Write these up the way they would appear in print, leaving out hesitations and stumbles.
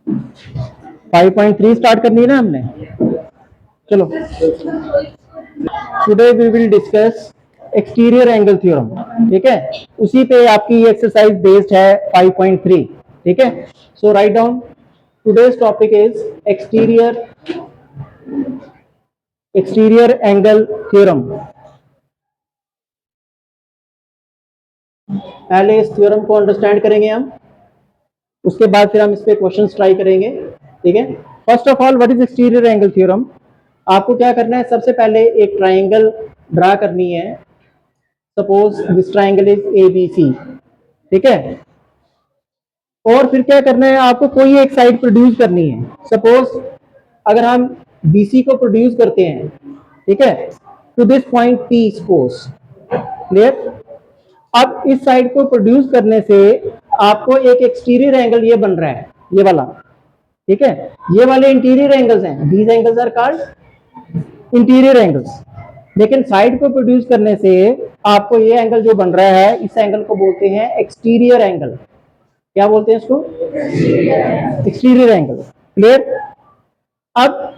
5.3 start करनी है ना हमने। चलो, today we will discuss exterior angle theorem. ठीक है, उसी पे आपकी ये एक्सरसाइज बेस्ड है 5.3। ठीक है, so write down today's topic is exterior angle theorem. पहले इस थ्योरम को अंडरस्टैंड करेंगे हम, उसके बाद फिर हम इस पे क्वेश्चंस ट्राई करेंगे। ठीक है, first of all what is exterior angle theorem. आपको क्या करना है, सबसे पहले एक ट्राइंगल ड्रा करनी है। Suppose this triangle is ABC। ठीक है, और फिर क्या करना है, आपको कोई एक साइड प्रोड्यूस करनी है। सपोज अगर हम BC को प्रोड्यूस करते हैं, ठीक है, to this point P suppose, clear. अब इस साइड को प्रोड्यूस करने से आपको एक एक्सटीरियर एंगल ये बन रहा है, ये वाला। ठीक है, ये वाले इंटीरियर एंगल्स हैं, these angles are called interior angles. लेकिन साइड को प्रोड्यूस करने से आपको ये एंगल जो बन रहा है, इस एंगल को बोलते हैं एक्सटीरियर एंगल। क्या बोलते हैं इसको? Exterior angle, clear. अब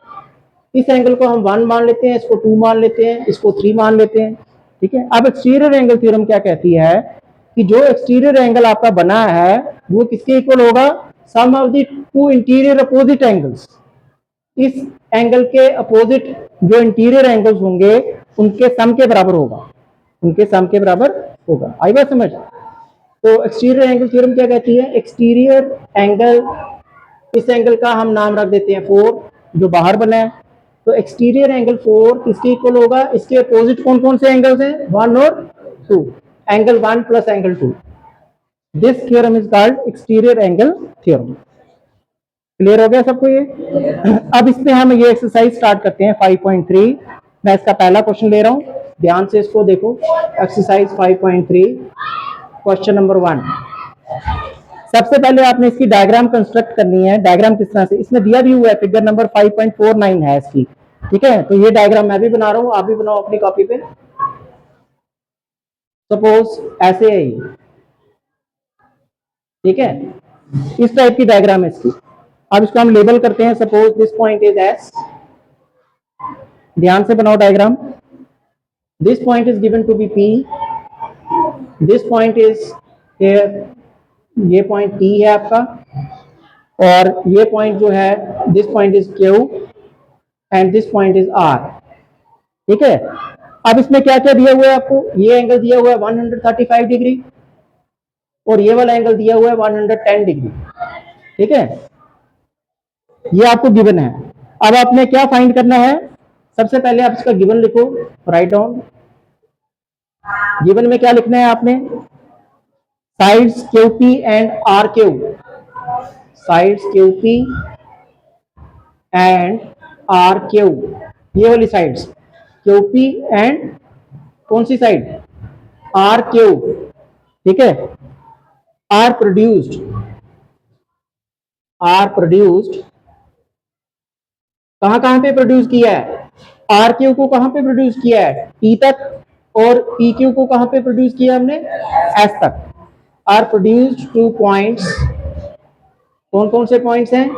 इस एंगल को हम 1 मान लेते हैं, इसको 2 मान लेते हैं, इसको 3 मान लेते हैं। ठीक है, अब एक्सटीरियर एंगल थ्योरम क्या कहती है कि जो एक्सटीरियर एंगल आपका बना है वो किसके इक्वल होगा? Sum of the two interior opposite angles. इस एंगल के अपोजिट जो इंटीरियर एंगल्स होंगे उनके सम के बराबर होगा, उनके सम के बराबर होगा। आई बात समझ? तो एक्सटीरियर एंगल थ्योरम क्या कहती है? एक्सटीरियर एंगल, इस एंगल का हम नाम रख देते हैं 4, जो बाहर बना है। तो एक्सटीरियर एंगल 4 किसके इक्वल होगा? इसके अपोजिट कौन कौन से एंगल्स हैं? 1 और 2, angle 1 plus angle 2। This theorem is called exterior angle theorem. Clear हो गया सबको ये? अब इसमें हम ये एक्सरसाइज स्टार्ट करते हैं 5.3। मैं इसका पहला क्वेश्चन ले रहा हूं, ध्यान से इसको देखो। Exercise 5.3 question number 1। सबसे पहले आपने इसकी डायग्राम कंस्ट्रक्ट करनी है। डायग्राम किस तरह से, इसमें दिया भी हुआ है, फिगर नंबर 5.49 है इसकी। ठीक है, तो ये डायग्राम मैं भी बना रहा हूं, आप भी बनाओ अपनी कॉपी पे। सपोज ऐसे है ये, ठीक है, इस टाइप की डायग्राम है इसकी। अब इसको हम लेबल करते हैं। Suppose this point is S, ध्यान से बनाओ diagram. This point is given to be P, this point is here, ये पॉइंट T है आपका, और ये पॉइंट जो है, this point is Q and this point is R। ठीक है, अब इसमें क्या क्या दिया हुआ है आपको? ये एंगल दिया हुआ है 135 डिग्री, और ये वाला एंगल दिया हुआ है 110 डिग्री। ठीक है, ये आपको गिवन है। अब आपने क्या फाइंड करना है? सबसे पहले आप इसका गिवन लिखो, राइट डाउन। गिवन में क्या लिखना है आपने? Sides QP and RQ, sides QP and RQ, ये वाली साइड्स QP एंड कौन सी साइड? RQ। ठीक है, आर प्रोड्यूस्ड कहां कहां पे प्रोड्यूस किया है? RQ को कहां पे प्रोड्यूस किया है? T तक, और PQ को कहां पे प्रोड्यूस किया हमने? S तक। Are produced 2 points. कौन कौन से पॉइंट्स हैं?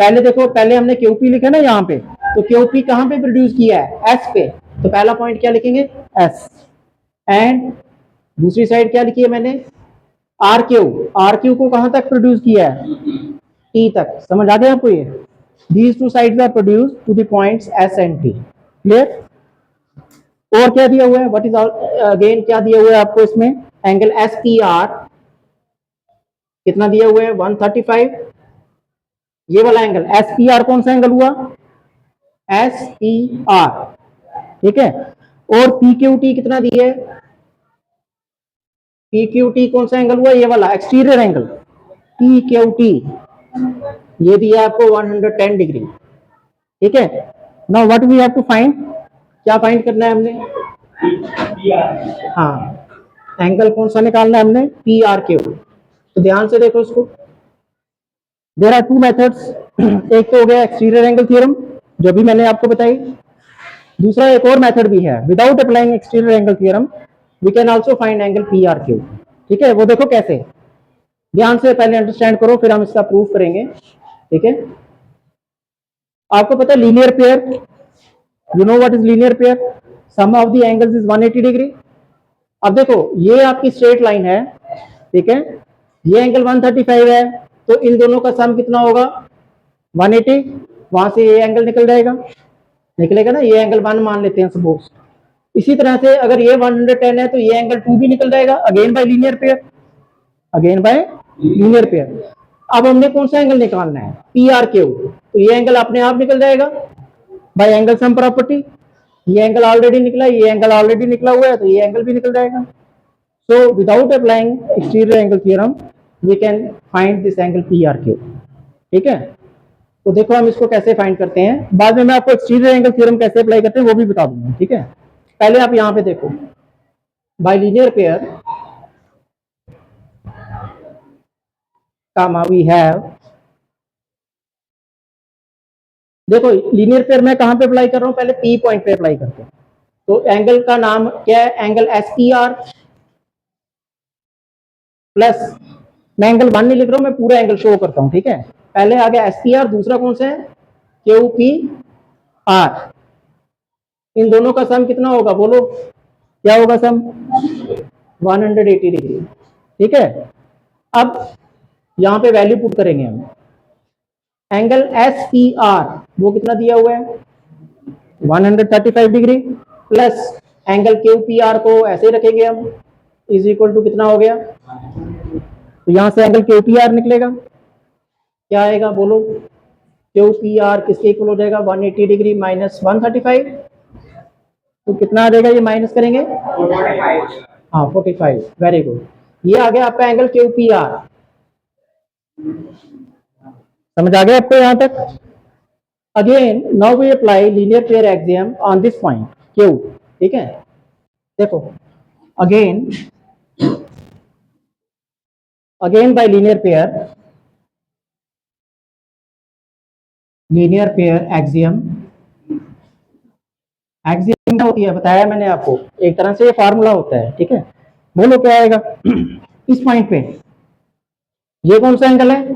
पहले देखो, पहले हमने QP लिखा ना यहाँ पे, तो QP कहां पे प्रोड्यूस किया है? S पे। तो पहला पॉइंट क्या लिखेंगे? S। एंड दूसरी साइड क्या लिखी है मैंने? RQ को कहां तक प्रोड्यूस किया है? T तक। समझ आ गया आपको ये? These two sides are produced to the points S and T. Clear? और क्या दिया हुआ है? What is again क्या दिया हुआ है आपको इसमें? एंगल SPR कितना दिया हुआ है? 135। ये वाला एंगल SPR कौन सा एंगल हुआ? SPR। ठीक है, और PQT कितना दिया है? PQT कौन सा एंगल हुआ? ये वाला एक्सटीरियर एंगल PQT, ये दिया आपको 110 डिग्री। ठीक है, now what we have to find, क्या फाइंड करना है हमने? हाँ, एंगल कौन सा निकालना है हमने? PRQ। तो ध्यान से देखो इसको। There are 2 methods. एक तो हो गया एक्सटीरियर एंगल थ्योरम, जो भी मैंने आपको बताई। दूसरा एक और मेथड भी है, without applying exterior angle theorem we can also find angle PRQ। ठीक है, वो देखो कैसे, ध्यान से पहले अंडरस्टैंड करो, फिर हम इसका प्रूफ करेंगे। ठीक है। आपको पता है linear pair, you know what is linear pair, sum of the angles is 180 degree. अब देखो ये आपकी स्ट्रेट लाइन है, ठीक है, ये एंगल 135 है, तो इन दोनों का सम कितना होगा 180, वहां से ये एंगल निकल जाएगा, निकलेगा ना, ये एंगल 1 मान लेते हैं सपोज। इसी तरह से अगर ये 110 है तो ये एंगल 2 भी निकल जाएगा, again by linear pair, again by linear pair. अब हमने कौन सा एंगल निकालना है, पी आर क्यू, तो ये एंगल अपने आप निकल जाएगा बाय एंगल सम प्रॉपर्टी, ये एंगल ऑलरेडी निकला, ये एंगल ऑलरेडी निकला हुआ है, तो ये एंगल भी निकल जाएगा। So without applying exterior angle theorem we can find this angle P R Q, ठीक है। तो देखो हम इसको कैसे फाइंड करते हैं, बाद में मैं आपको एक्सटीरियर एंगल थ्योरम कैसे अप्लाई करते हैं वो भी बता दूंगा, ठीक है। पहले आप यहां पे देखो, bye linear pair comma we have, देखो लीनियर पेयर मैं कहां पे अप्लाई कर रहा हूं, पहले पी पॉइंट पे अप्लाई करते हैं। तो एंगल का नाम क्या है, angle S P R plus, मैं एंगल 1 नहीं लिख रहा हूं, मैं पूरा एंगल शो करता हूं, ठीक है। पहले आ गया एस पी आर, दूसरा कौन सा है क्यू पी आर, इन दोनों का सम कितना होगा बोलो, क्या होगा सम 180 डिग्री, ठीक है। अब यहां पे वैल्यू पुट करेंगे हम, एंगल एस पी आर वो कितना दिया हुआ है 135 degree, plus angle Q P R को ऐसे रखेंगे हम, इज इक्वल टू कितना हो गया, तो यहां से एंगल क्यू पी आर निकलेगा, क्या आएगा बोलो, क्यू पी आर किसके इक्वल हो जाएगा 180 डिग्री माइनस 135, तो कितना आ जाएगा, ये माइनस करेंगे 45, हाँ 45, वेरी गुड, ये आ गया आपका एंगल क्यू पी आर। समझ आ गया आपको यहां तक। Again now we apply linear pair axiom on this point Q, ठीक है। देखो again by linear pair axiom, axiom क्या होती है बताया मैंने आपको, एक तरह से ये फार्मूला होता है, ठीक है। बोलो क्या आएगा इस पॉइंट पे ये कौन सा एंगल है,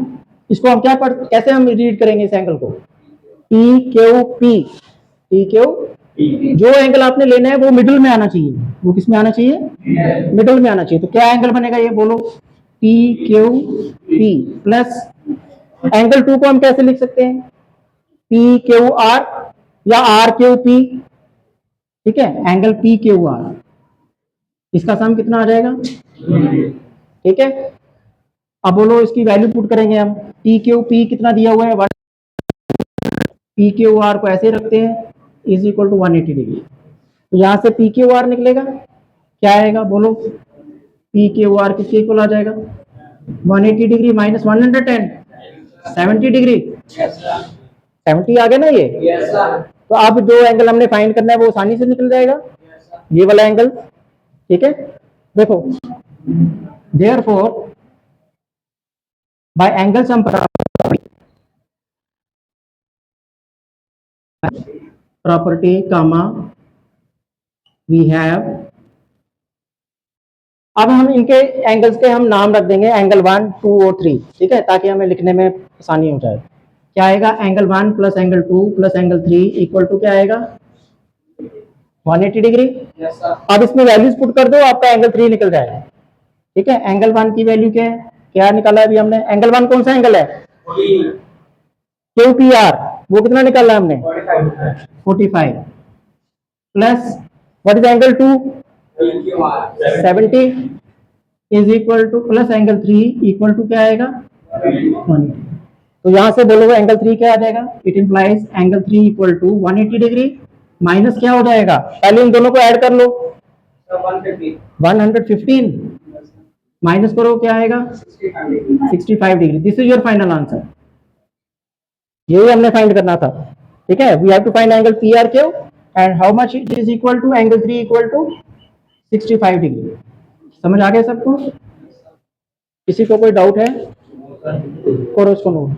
इसको हम क्या पढ़, कैसे हम रीड करेंगे इस एंगल को, पी क्यू पी क्यू, जो एंगल आपने लेना है वो मिडिल में आना चाहिए, वो किस में आना चाहिए, मिडिल में आना चाहिए। तो क्या एंगल बनेगा ये बोलो, P Q P plus angle 2 को हम कैसे लिख सकते हैं, पी क्यू आर या आर क्यू पी, ठीक है, एंगल पी क्यू आर, इसका सम कितना आ जाएगा, ठीक है। अब बोलो इसकी वैल्यू पुट करेंगे हम, पी क्यू पी कितना दिया हुआ है, पी क्यू आर को ऐसे रखते हैं इज इक्वल टू 180 डिग्री, तो यहां से पी क्यू आर निकलेगा, क्या आएगा बोलो, पी क्यू आर किसके इक्वल आ जाएगा 180 डिग्री माइनस 110, 70 डिग्री, 70 आ गया ना ये, तो अब जो एंगल हमने फाइंड करना है वो आसानी से निकल जाएगा, ये वाला एंगल, ठीक है। देखो therefore by angle sum property comma we have, अब हम इनके एंगल्स के हम नाम रख देंगे एंगल 1 2 और 3, ठीक है, ताकि हमें लिखने में आसानी हो जाए। क्या आएगा angle 1 plus angle 2 plus angle 3 equal to क्या आएगा 180 डिग्री। अब इसमें वैल्यूज पुट कर दो, आपका एंगल 3 निकल जाएगा, ठीक है। एंगल 1 की वैल्यू क्या है, क्या निकाला अभी हमने, एंगल 1 कौन सा एंगल है क्यू पी आर, वो कितना निकाला हमने 45 plus what is angle 2 70 is equal to plus angle 3 equal to क्या आएगा 180। तो यहां से बोलोगे एंगल 3 क्या आ जाएगा, it implies angle 3 equal to 180 degree minus क्या हो जाएगा, पहले इन दोनों को ऐड कर लो 115 माइनस करो क्या आएगा 65 degree, this is your final answer, यही हमने फाइंड करना था, ठीक है। We have to find angle P R Q and how much it is equal to angle 3 equal to 65 degree. समझ आ गया सबको, किसी को कोई डाउट है करो इसको नोट।